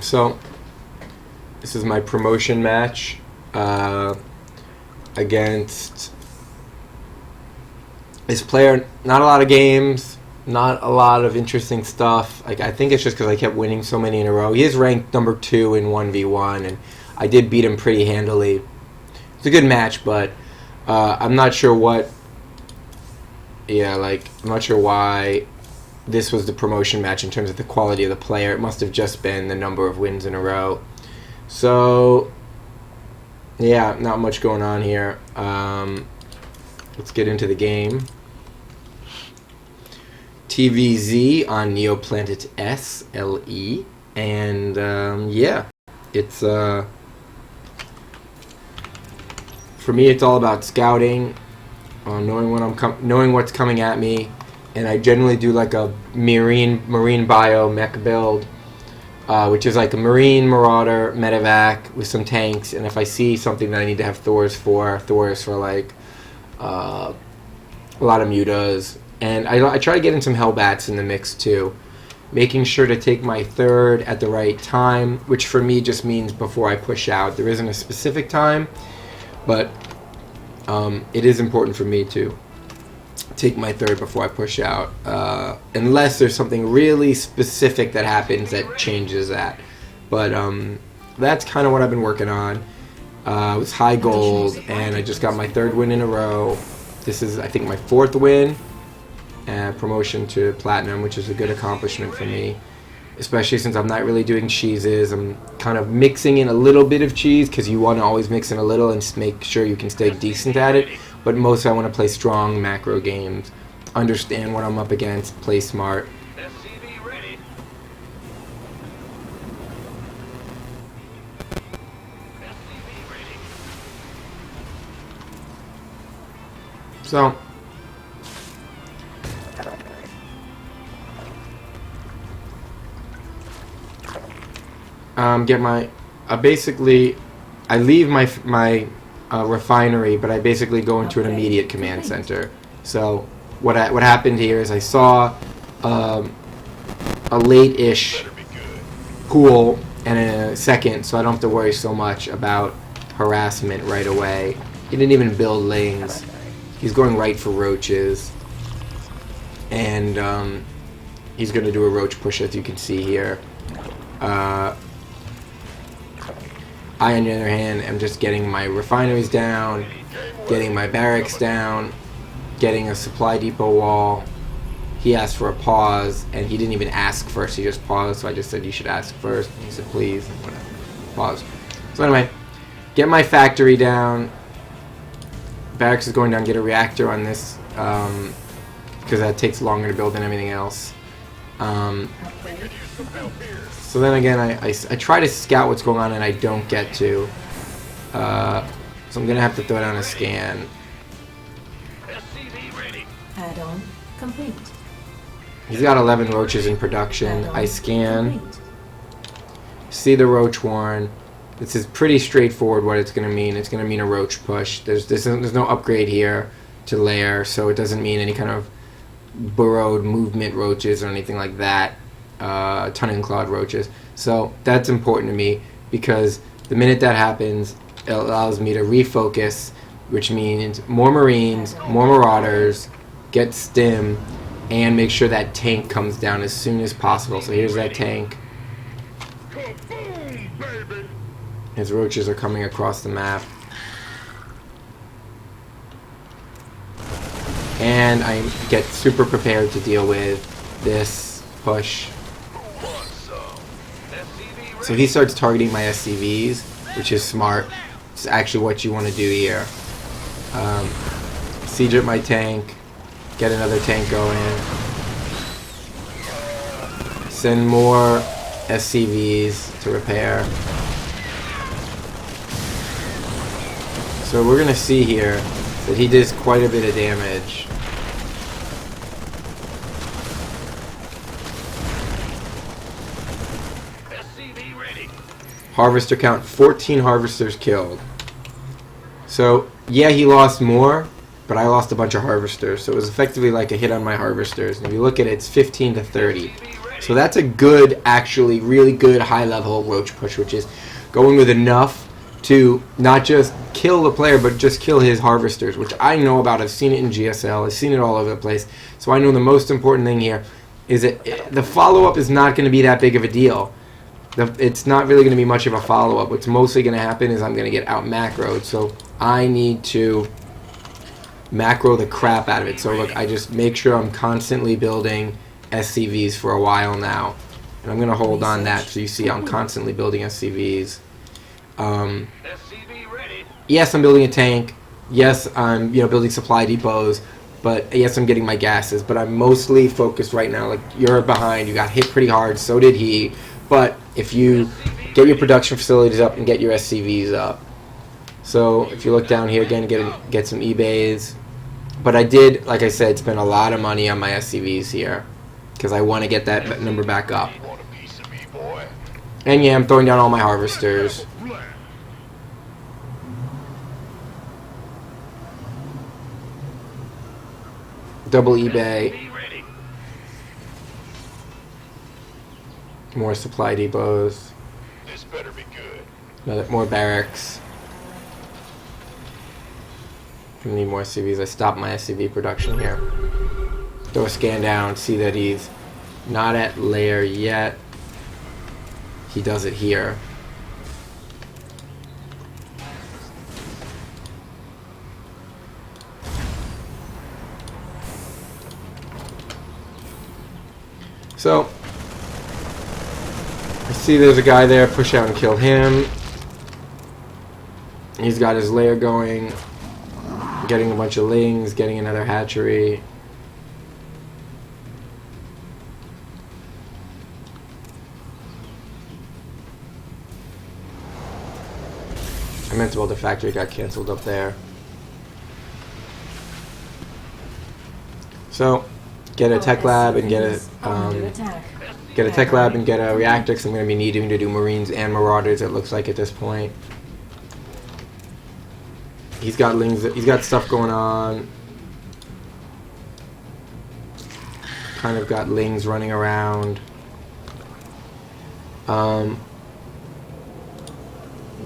So this is my promotion match against this player. Not a lot of games, not a lot of interesting stuff. Like, I think it's just because I kept winning so many in a row. He is ranked number 2 in 1v1, and I did beat him pretty handily. It's a good match, but I'm not sure what. Yeah, like, I'm not sure why this was the promotion match in terms of the quality of the player. It must have just been the number of wins in a row. So, yeah, not much going on here. Let's get into the game. TvZ on Neoplanet SLE. And, yeah, it's, for me, it's all about scouting, knowing what's coming at me. And I generally do like a marine bio mech build, which is like a marine marauder medevac with some tanks. And if I see something that I need to have Thors for like a lot of mutas. And I try to get in some Hellbats in the mix too, making sure to take my third at the right time, which for me just means before I push out. There isn't a specific time, but it is important for me to take my third before I push out, unless there's something really specific that happens that changes that. But that's kind of what I've been working on. It was high gold, and I just got my 3rd win in a row. This is, I think, my 4th win, and promotion to platinum, which is a good accomplishment for me, especially since I'm not really doing cheeses. I'm kind of mixing in a little bit of cheese, because you want to always mix in a little and make sure you can stay decent at it. But mostly I want to play strong macro games, understand what I'm up against, play smart. So, I leave my refinery, but I basically go into an immediate command center. So what happened here is I saw a late-ish pool and a second, so I don't have to worry so much about harassment right away. He didn't even build Lings. He's going right for Roaches. And he's going to do a Roach push, as you can see here. I, on the other hand, am just getting my refineries down, getting my barracks down, getting a supply depot wall. He asked for a pause, and he didn't even ask first. He just paused, so I just said, you should ask first. And he said, please. Whatever. Pause. So anyway, get my factory down. Barracks is going down, get a reactor on this, because that takes longer to build than everything else. So then again, I try to scout what's going on, and I don't get to. So I'm going to have to throw down a scan. Add-on complete. He's got 11 roaches in production. I scan. See the roach horn. This is pretty straightforward what it's going to mean. It's going to mean a roach push. There's no upgrade here to lair, so it doesn't mean any kind of burrowed movement roaches or anything like that. Tunning clawed roaches. So that's important to me, because the minute that happens, it allows me to refocus, which means more marines, more marauders, get stim, and make sure that tank comes down as soon as possible. So here's that tank. His roaches are coming across the map. And I get super prepared to deal with this push. So he starts targeting my SCVs, which is smart. It's actually what you want to do here. Siege up my tank, get another tank going, send more SCVs to repair. So we're going to see here that he does quite a bit of damage. Harvester count, 14 harvesters killed. So, yeah, he lost more, but I lost a bunch of harvesters. So it was effectively like a hit on my harvesters. And if you look at it, it's 15 to 30. So that's a good, actually, really good high-level Roach push, which is going with enough to not just kill the player, but just kill his harvesters, which I know about. I've seen it in GSL. I've seen it all over the place. So I know the most important thing here is that the follow-up is not going to be that big of a deal. It's not really going to be much of a follow-up. What's mostly going to happen is I'm going to get out macroed. So I need to macro the crap out of it. So look, I just make sure I'm constantly building SCVs for a while now. And I'm going to hold on that so you see I'm constantly building SCVs. Yes, I'm building a tank. Yes, I'm building supply depots. But yes, I'm getting my gases. But I'm mostly focused right now. Like, you're behind. You got hit pretty hard. So did he. But if you get your production facilities up and get your SCVs up. So if you look down here again, get some eBays. But I did, like I said, spend a lot of money on my SCVs here because I want to get that number back up. And yeah, I'm throwing down all my harvesters. Double eBay. More supply depots. This better be good. More barracks. I need more SCVs. I stopped my SCV production here. Throw a scan down, see that he's not at lair yet. He does it here. So, I see there's a guy there, push out and kill him. He's got his lair going, getting a bunch of lings, getting another hatchery. I meant to build a factory, got canceled up there. So, get a tech lab and get a tech lab and get a reactor, because I'm going to be needing to do Marines and Marauders, it looks like at this point. He's got lings, he's got stuff going on. Kind of got lings running around.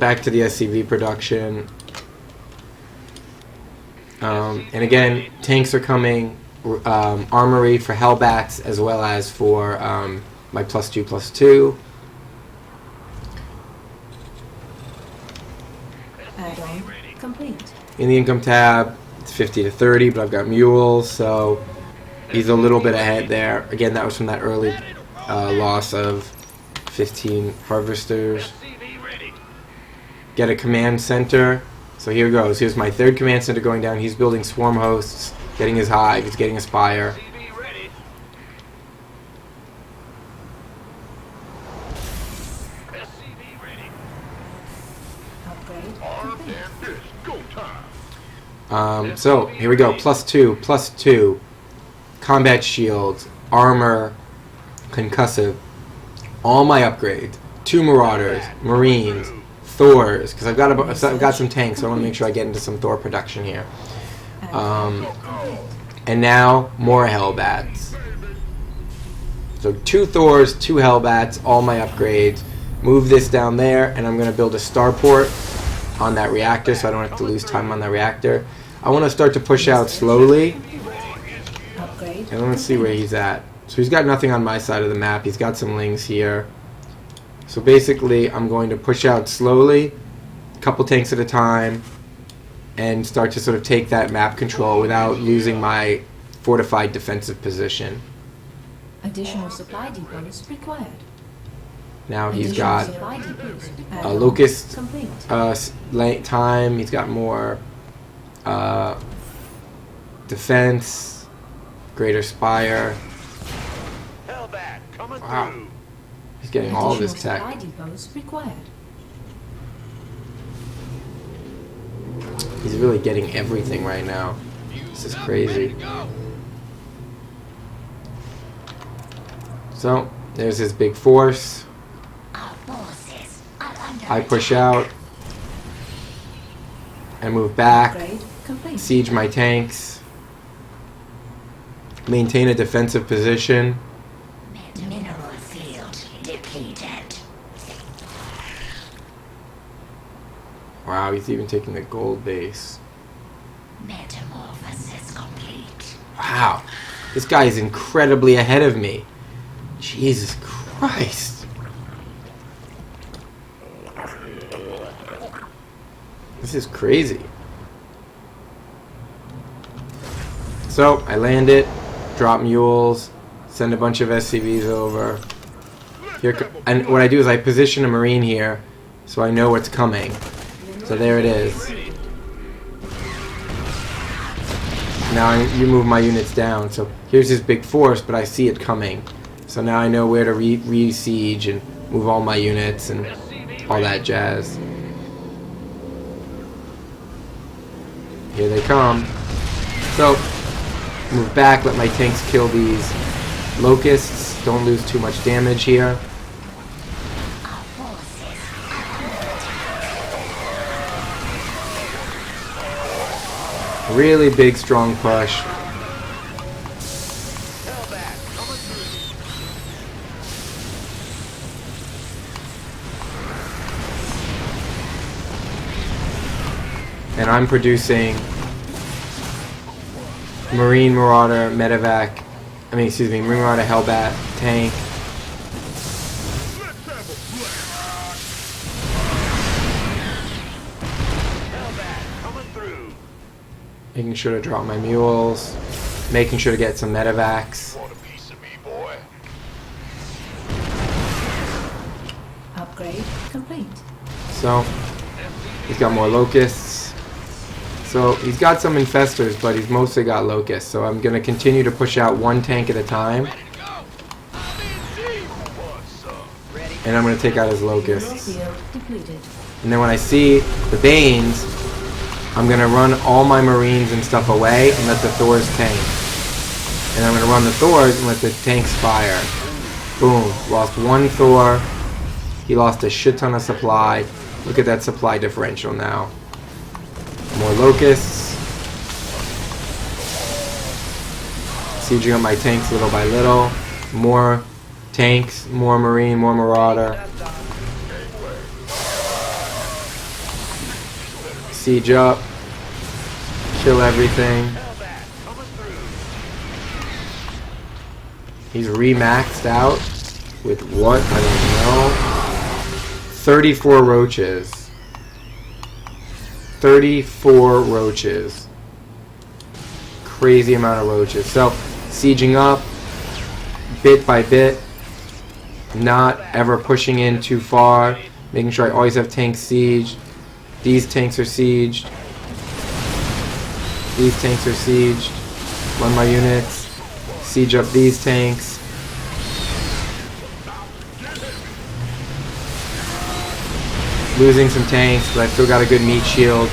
Back to the SCV production. And again, tanks are coming. Armory for Hellbats as well as for my +2/+2. Add-on complete. In the income tab, it's 50 to 30, but I've got mules, so he's a little bit ahead there. Again, that was from that early loss of 15 harvesters. Get a command center. So here goes. Here's my third command center going down. He's building swarm hosts, getting his hive, he's getting a spire. So here we go. +2/+2. Combat shields, armor, concussive. All my upgrades. 2 Marauders, Marines, Thors, because I've got some tanks, so I want to make sure I get into some Thor production here. And now more Hellbats. So 2 Thors, 2 Hellbats, all my upgrades. Move this down there, and I'm going to build a starport on that reactor, so I don't have to lose time on that reactor. I want to start to push out slowly. And let's see where he's at. So he's got nothing on my side of the map. He's got some lings here. So basically, I'm going to push out slowly, a couple tanks at a time, and start to sort of take that map control without losing my fortified defensive position. Additional supply depots required. Now he's got a Locust time. He's got more defense, greater spire. Wow. He's getting all of his tech. He's really getting everything right now. This is crazy. So, there's his big force. I push out and move back. Siege my tanks. Maintain a defensive position. depleted. Wow, he's even taking the gold base. Metamorphosis complete. Wow, this guy is incredibly ahead of me. Jesus Christ. This is crazy. So, I land it, drop mules, send a bunch of SCVs over. And what I do is I position a marine here so I know what's coming. So there it is. Now you move my units down. So here's his big force, but I see it coming. So now I know where to re-siege and move all my units and all that jazz. Here they come. So, move back, let my tanks kill these locusts. Don't lose too much damage here. Really big, strong push. And I'm producing Marine Marauder, Medevac, Marine Marauder, Hellbat, tank. Making sure to drop my mules. Making sure to get some medevacs. Want a piece of me, boy? Upgrade complete. So, he's got more locusts. So, he's got some infestors, but he's mostly got locusts. So, I'm going to continue to push out one tank at a time. And I'm going to take out his locusts. Field depleted. And then when I see the Banes, I'm going to run all my Marines and stuff away and let the Thors tank. And I'm going to run the Thors and let the tanks fire. Boom. Lost one Thor. He lost a shit ton of supply. Look at that supply differential now. More locusts. Sieging up my tanks little by little. More tanks, more Marine, more Marauder. Siege up. Kill everything. He's remaxed out with what? I don't know. 34 roaches. 34 roaches. Crazy amount of roaches. So, sieging up bit by bit. Not ever pushing in too far. Making sure I always have tanks sieged. These tanks are sieged. These tanks are sieged. Run my units. Siege up these tanks. Losing some tanks, but I've still got a good meat shield.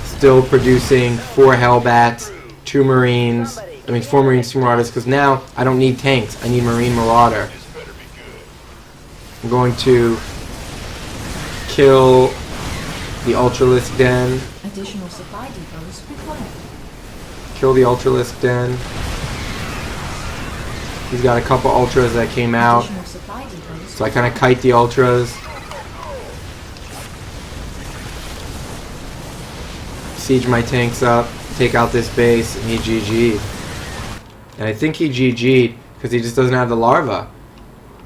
Still producing 4 Hellbats, 2 Marines. 4 Marines, 2 Marauders, because now I don't need tanks. I need Marine Marauder. I'm going to kill the Ultralisk Den. Additional supply depots required. Kill the Ultralisk Den. He's got a couple Ultras that came out. Additional supply depots. So I kind of kite the Ultras. Siege my tanks up. Take out this base. And he GG'd. And I think he GG'd because he just doesn't have the larva.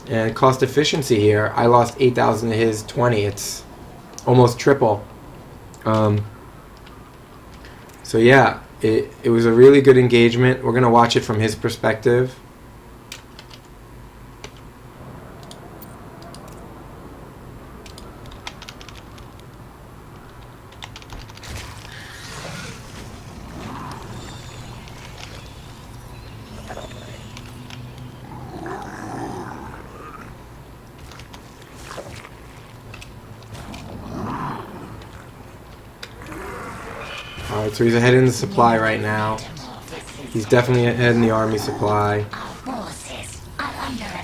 And cost efficiency here, I lost 8,000 to his 20. It's almost triple. So yeah, it was a really good engagement. We're going to watch it from his perspective. Alright, so he's ahead in the supply right now. He's definitely ahead in the army supply.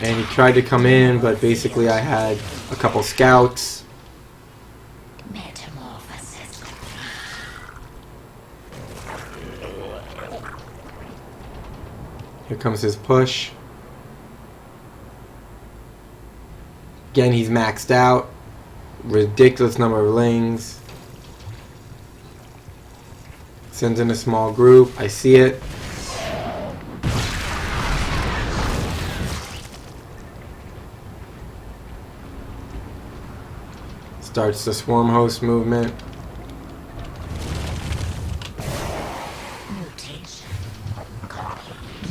And he tried to come in, but basically I had a couple scouts. Here comes his push. Again, he's maxed out. Ridiculous number of Lings. Sends in a small group. I see it. Starts the Swarmhost movement. Mutation.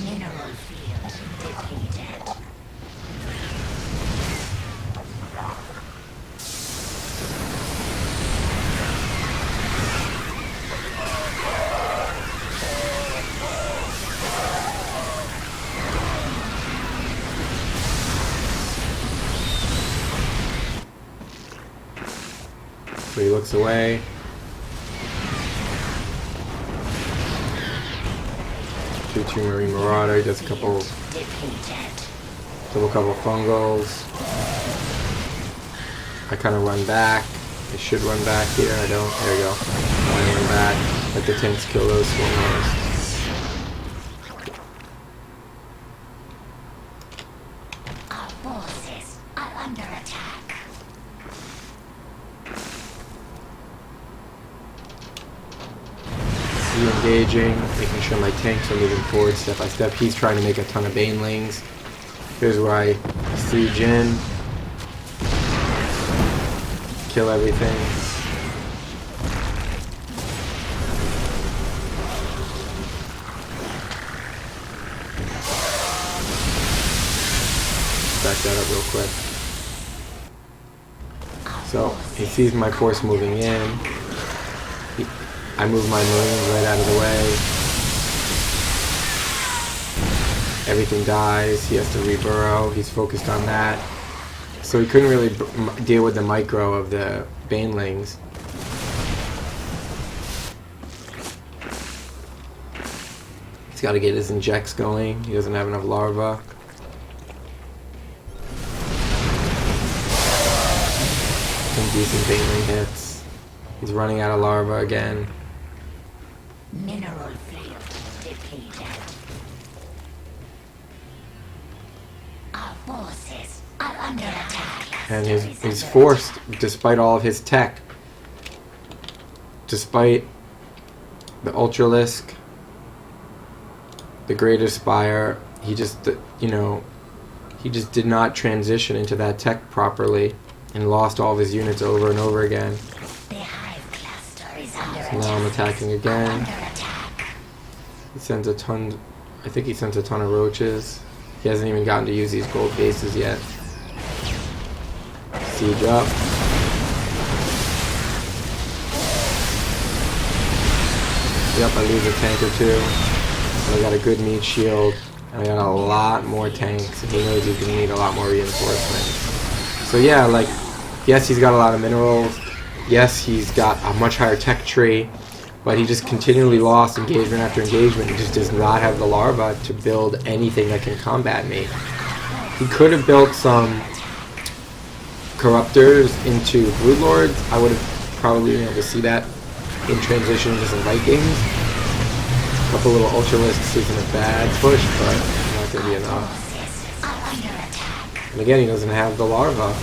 Mineral field depleted. So he looks away. Shoot two Marine Marauder, does a couple fungals. I kind of run back. I should run back here. I don't. There we go. I run back. Let the tanks kill those Swarmhosts. Our forces are under attack. Engaging, making sure my tanks are moving forward step by step. He's trying to make a ton of Banelings. Here's where I siege in. Kill everything. Back that up real quick. So, he sees my force moving in. I move my Marines right out of the way. Everything dies. He has to reburrow. He's focused on that. So he couldn't really deal with the micro of the Banelings. He's got to get his injects going. He doesn't have enough larva. Some decent Baneling hits. He's running out of larva again. Mineral field depleted. Our forces are under attack. And he's forced, despite all of his tech, despite the Ultralisk, the Greater Spire, he just, he just did not transition into that tech properly and lost all of his units over and over again. The hive cluster is under So now I'm attacking again. Under attack. He sends a ton, I think he sends a ton of Roaches. He hasn't even gotten to use these gold bases yet. Siege up. Yep, I lose a tank or two. And I got a good meat shield. And I got a lot more tanks. And he knows he's going to need a lot more reinforcement. So yeah, like, yes, he's got a lot of minerals. Yes, he's got a much higher tech tree. But he just continually lost engagement after engagement. He just does not have the larva to build anything that can combat me. He could have built some Corruptors into Broodlords. I would have probably been able to see that in transition into some Vikings. A couple little Ultralisks isn't a bad push, but not going to be enough. And again, he doesn't have the larva.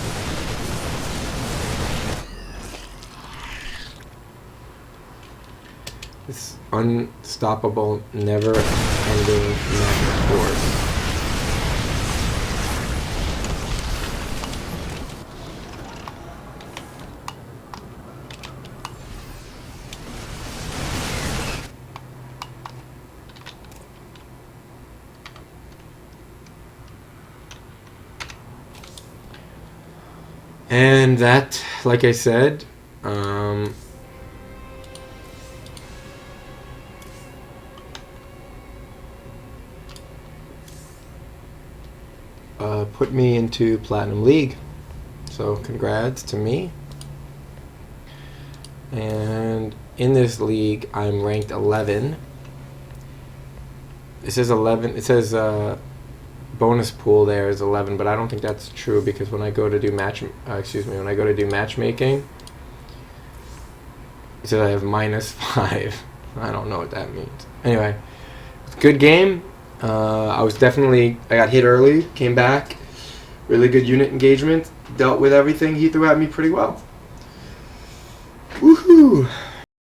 This unstoppable, never-ending mech force. And that, like I said, put me into Platinum League. So congrats to me. And in this league, I'm ranked 11. It says 11. It says bonus pool there is 11, but I don't think that's true because when I go to do when I go to do matchmaking, it says I have -5. I don't know what that means. Anyway, good game. I got hit early, came back, really good unit engagement, dealt with everything he threw at me pretty well. Woohoo!